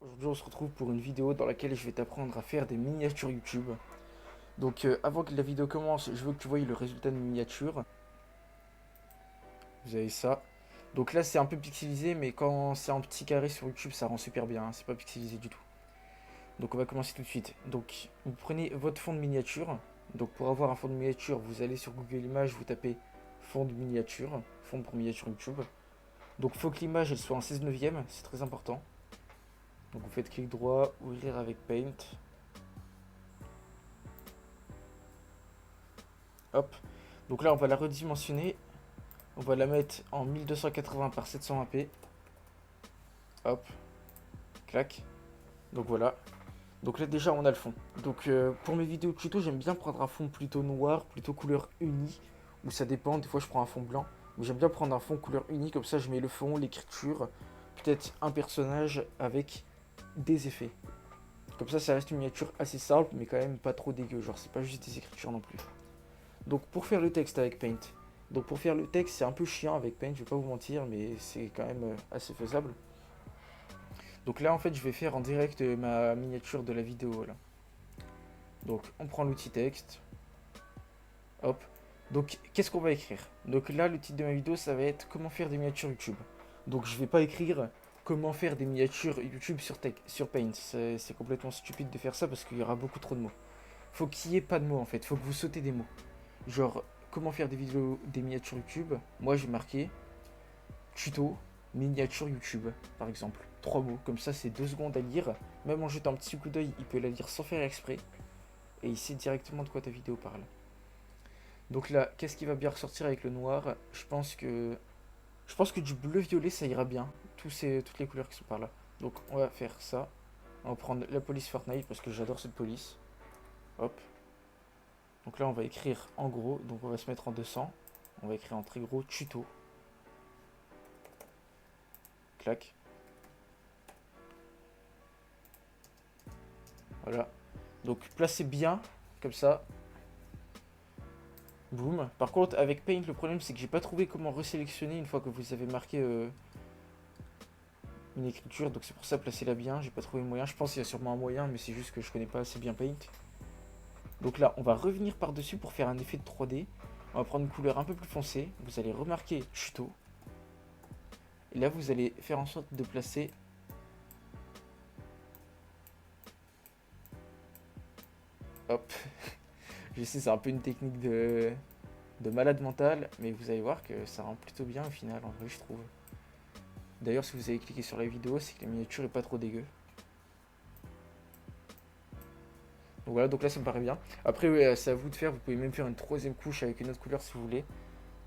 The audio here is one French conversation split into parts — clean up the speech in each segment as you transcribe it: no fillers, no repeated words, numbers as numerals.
Aujourd'hui, on se retrouve pour une vidéo dans laquelle je vais t'apprendre à faire des miniatures YouTube. Donc, avant que la vidéo commence, je veux que tu voyes le résultat de mes miniatures. Vous avez ça. Donc là, c'est un peu pixelisé, mais quand c'est en petit carré sur YouTube, ça rend super bien, hein. C'est pas pixelisé du tout. Donc, on va commencer tout de suite. Donc, vous prenez votre fond de miniature. Donc, pour avoir un fond de miniature, vous allez sur Google Images, vous tapez fond de miniature, fond pour miniature YouTube. Donc, il faut que l'image elle soit en 16 neuvième, c'est très important. Donc, vous faites clic droit, ouvrir avec Paint. Hop. Donc là, on va la redimensionner. On va la mettre en 1280 par 720p. Hop. Clac. Donc voilà. Donc là, déjà, on a le fond. Donc pour mes vidéos tuto, j'aime bien prendre un fond plutôt noir, plutôt couleur unie. Ou ça dépend. Des fois, je prends un fond blanc. Mais j'aime bien prendre un fond couleur unie. Comme ça, je mets le fond, l'écriture. Peut-être un personnage avec des effets. Comme ça reste une miniature assez simple, mais quand même pas trop dégueu. Genre, c'est pas juste des écritures non plus. Donc pour faire le texte avec Paint. Donc pour faire le texte, c'est un peu chiant avec Paint, je vais pas vous mentir, mais c'est quand même assez faisable. Donc là en fait je vais faire en direct ma miniature de la vidéo là. Donc on prend l'outil texte. Hop. Donc qu'est-ce qu'on va écrire? Donc là le titre de ma vidéo ça va être comment faire des miniatures YouTube. Donc je vais pas écrire comment faire des miniatures YouTube sur Paint. C'est complètement stupide de faire ça parce qu'il y aura beaucoup trop de mots. Faut qu'il y ait pas de mots en fait, faut que vous sautez des mots. Genre, comment faire des vidéos, des miniatures YouTube. Moi, j'ai marqué tuto, miniature YouTube, par exemple. Trois mots, comme ça, c'est 2 secondes à lire. Même en jetant un petit coup d'œil, il peut la lire sans faire exprès. Et il sait directement de quoi ta vidéo parle. Donc là, qu'est-ce qui va bien ressortir avec le noir? Je pense que du bleu-violet, ça ira bien. Toutes les couleurs qui sont par là. Donc, on va faire ça. On va prendre la police Fortnite parce que j'adore cette police. Hop. Donc là, on va écrire en gros. Donc, on va se mettre en 200. On va écrire en très gros tuto. Clac. Voilà. Donc placez bien, comme ça. Boum. Par contre, avec Paint, le problème c'est que j'ai pas trouvé comment resélectionner une fois que vous avez marqué une écriture. Donc c'est pour ça, placez-la bien. J'ai pas trouvé le moyen. Je pense qu'il y a sûrement un moyen, mais c'est juste que je connais pas assez bien Paint. Donc là, on va revenir par-dessus pour faire un effet de 3D. On va prendre une couleur un peu plus foncée. Vous allez remarquer tuto. Et là, vous allez faire en sorte de placer. Hop. Je sais, c'est un peu une technique de malade mental, mais vous allez voir que ça rend plutôt bien au final, en vrai, je trouve. D'ailleurs, si vous avez cliqué sur la vidéo, c'est que la miniature est pas trop dégueu. Donc voilà, donc là ça me paraît bien. Après, ouais, c'est à vous de faire. Vous pouvez même faire une troisième couche avec une autre couleur si vous voulez.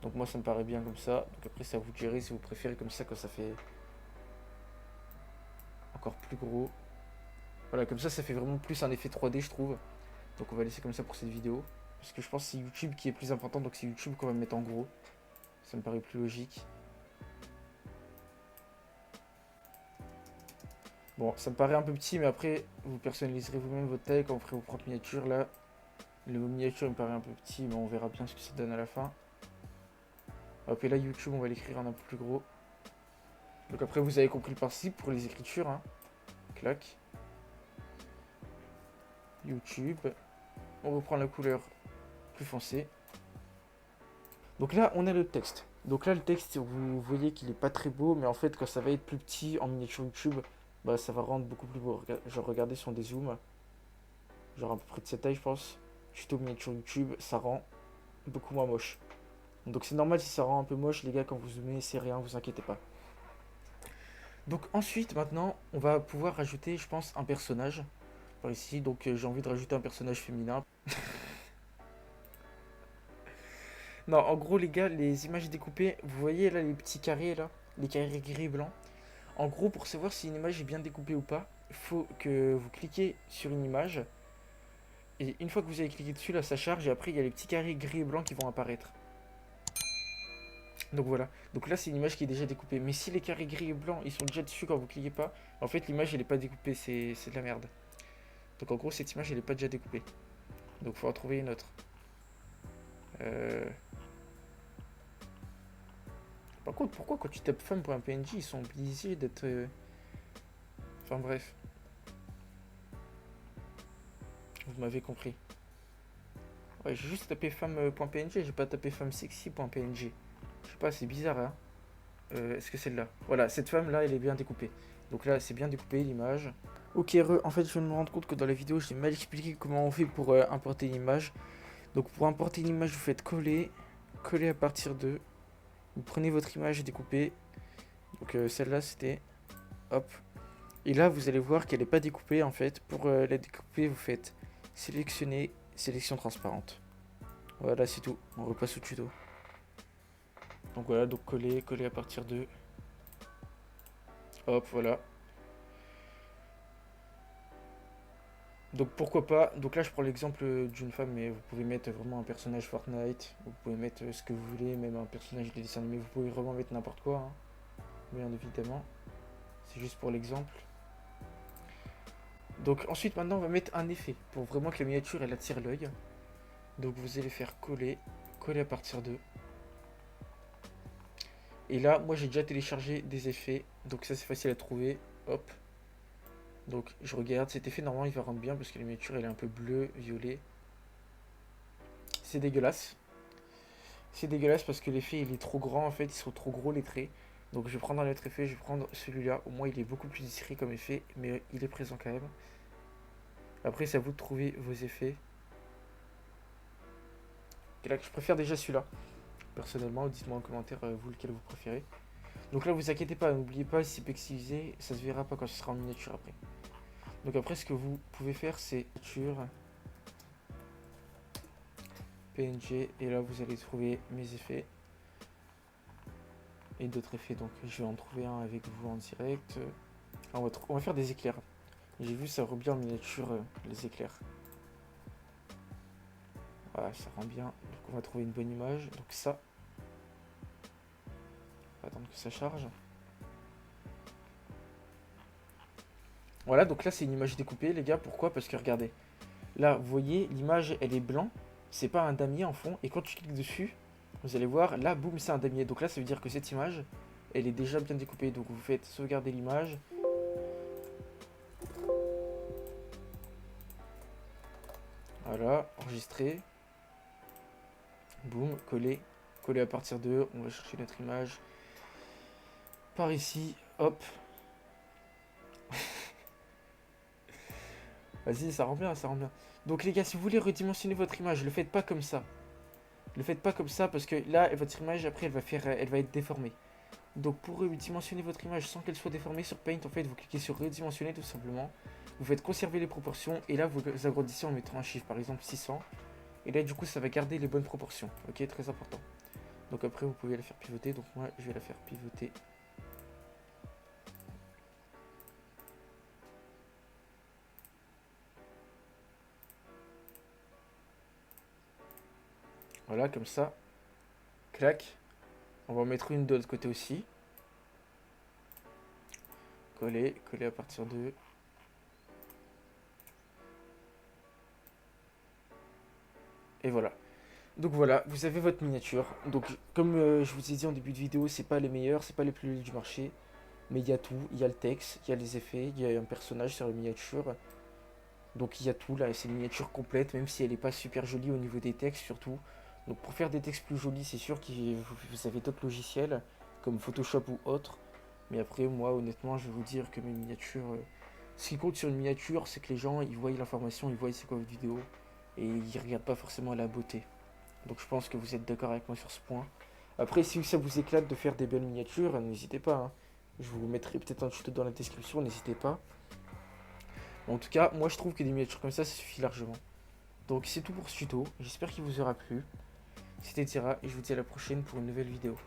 Donc moi ça me paraît bien comme ça. Donc après, c'est à vous de gérer si vous préférez comme ça quand ça fait encore plus gros. Voilà, comme ça fait vraiment plus un effet 3D, je trouve. Donc on va laisser comme ça pour cette vidéo. Parce que je pense que c'est YouTube qui est plus important, donc c'est YouTube qu'on va mettre en gros. Ça me paraît plus logique. Bon, ça me paraît un peu petit, mais après, vous personnaliserez vous-même votre taille quand vous ferez vos propres miniatures. Là, le mot miniature il me paraît un peu petit, mais on verra bien ce que ça donne à la fin. Hop, et là, YouTube, on va l'écrire en un peu plus gros. Donc après, vous avez compris le principe pour les écritures, hein. Clac. YouTube. On reprend la couleur plus foncée. Donc là, on a le texte. Donc là, le texte, vous voyez qu'il est pas très beau, mais en fait, quand ça va être plus petit en miniature YouTube, bah ça va rendre beaucoup plus beau. Genre, regardez si on dézoome. Genre à peu près de cette taille, je pense. Tuto miniature YouTube, ça rend beaucoup moins moche. Donc c'est normal si ça rend un peu moche, les gars, quand vous zoomez, c'est rien, vous inquiétez pas. Donc ensuite, maintenant, on va pouvoir rajouter, je pense, un personnage par ici. Donc j'ai envie de rajouter un personnage féminin. Non, en gros, les gars, les images découpées, vous voyez là les petits carrés là, les carrés gris et blancs. En gros, pour savoir si une image est bien découpée ou pas, il faut que vous cliquez sur une image. Et une fois que vous avez cliqué dessus, là, ça charge. Et après, il y a les petits carrés gris et blancs qui vont apparaître. Donc voilà. Donc là, c'est une image qui est déjà découpée. Mais si les carrés gris et blancs, ils sont déjà dessus quand vous cliquez pas, en fait, l'image, elle est pas découpée. C'est de la merde. Donc en gros, cette image, elle est pas déjà découpée. Donc il faut en trouver une autre. Euh... Par contre, pourquoi quand tu tapes femme pour un PNJ, ils sont obligés d'être. Enfin bref. Vous m'avez compris. Ouais, j'ai juste tapé femme.png, j'ai pas tapé femme-sexy.png. Je sais pas, c'est bizarre, hein. Est-ce que celle-là? Voilà, cette femme-là, elle est bien découpée. Donc là, c'est bien découpé l'image. Ok, en fait, je viens de me rendre compte que dans la vidéo, j'ai mal expliqué comment on fait pour importer une image. Donc pour importer une image, vous faites coller, coller à partir de. Vous prenez votre image découpée. Donc celle-là, c'était. Hop. Et là, vous allez voir qu'elle n'est pas découpée en fait. Pour la découper, vous faites sélectionner, sélection transparente. Voilà, c'est tout. On repasse au tuto. Donc voilà, donc coller, coller à partir de. Hop, voilà. Donc pourquoi pas. Donc là, je prends l'exemple d'une femme, mais vous pouvez mettre vraiment un personnage Fortnite. Vous pouvez mettre ce que vous voulez, même un personnage de dessin animé. Vous pouvez vraiment mettre n'importe quoi, hein. Bien évidemment. C'est juste pour l'exemple. Donc ensuite, maintenant, on va mettre un effet pour vraiment que la miniature elle attire l'œil. Donc vous allez faire coller, coller à partir de. Et là, moi j'ai déjà téléchargé des effets, donc ça c'est facile à trouver. Hop. Donc je regarde, cet effet normalement il va rendre bien parce que la miniature elle est un peu bleue, violet. C'est dégueulasse. C'est dégueulasse parce que l'effet il est trop grand en fait, ils sont trop gros les traits. Donc je vais prendre un autre effet, je vais prendre celui-là. Au moins il est beaucoup plus discret comme effet, mais il est présent quand même. Après c'est à vous de trouver vos effets. Et là, je préfère déjà celui-là. Personnellement, dites-moi en commentaire vous lequel vous préférez. Donc là, vous inquiétez pas, n'oubliez pas, si c'est pixelisé, ça se verra pas quand ce sera en miniature après. Donc après, ce que vous pouvez faire, c'est miniature, PNG, et là, vous allez trouver mes effets. Et d'autres effets, donc je vais en trouver un avec vous en direct. On va faire des éclairs. J'ai vu, ça rend bien en miniature, les éclairs. Voilà, ça rend bien. Donc on va trouver une bonne image. Donc ça. On va attendre que ça charge. Voilà, donc là c'est une image découpée les gars. Pourquoi? Parce que regardez. Là, vous voyez, l'image elle est blanc. C'est pas un damier en fond. Et quand tu cliques dessus, vous allez voir, là, boum, c'est un damier. Donc là, ça veut dire que cette image, elle est déjà bien découpée. Donc vous faites sauvegarder l'image. Voilà, enregistrer. Boum, coller. Coller à partir de. On va chercher notre image. Par ici, hop. Vas-y, ça rend bien, ça rend bien. Donc les gars, si vous voulez redimensionner votre image, le faites pas comme ça. Le faites pas comme ça parce que là, votre image, après, elle va être déformée. Donc pour redimensionner votre image sans qu'elle soit déformée sur Paint, en fait, vous cliquez sur redimensionner tout simplement. Vous faites conserver les proportions et là, vous agrandissez en mettant un chiffre, par exemple 600. Et là, du coup, ça va garder les bonnes proportions. Ok, très important. Donc après, vous pouvez la faire pivoter. Donc moi, je vais la faire pivoter. Voilà, comme ça. Clac. On va en mettre une de l'autre côté aussi. Coller, coller à partir de... Et voilà. Donc voilà, vous avez votre miniature. Donc comme je vous ai dit en début de vidéo, c'est pas les meilleurs, c'est pas les plus jolis du marché. Mais il y a tout, il y a le texte, il y a les effets, il y a un personnage sur la miniature. Donc il y a tout là, c'est une miniature complète, même si elle n'est pas super jolie au niveau des textes surtout. Donc pour faire des textes plus jolis, c'est sûr que vous avez d'autres logiciels, comme Photoshop ou autre. Mais après, moi honnêtement, je vais vous dire que mes miniatures... ce qui compte sur une miniature, c'est que les gens, ils voient l'information, ils voient c'est quoi votre vidéo. Et ils regardent pas forcément la beauté. Donc je pense que vous êtes d'accord avec moi sur ce point. Après, si ça vous éclate de faire des belles miniatures, n'hésitez pas, hein. Je vous mettrai peut-être un tuto dans la description, n'hésitez pas. En tout cas, moi je trouve que des miniatures comme ça suffit largement. Donc c'est tout pour ce tuto, j'espère qu'il vous aura plu. C'était Tira et je vous dis à la prochaine pour une nouvelle vidéo.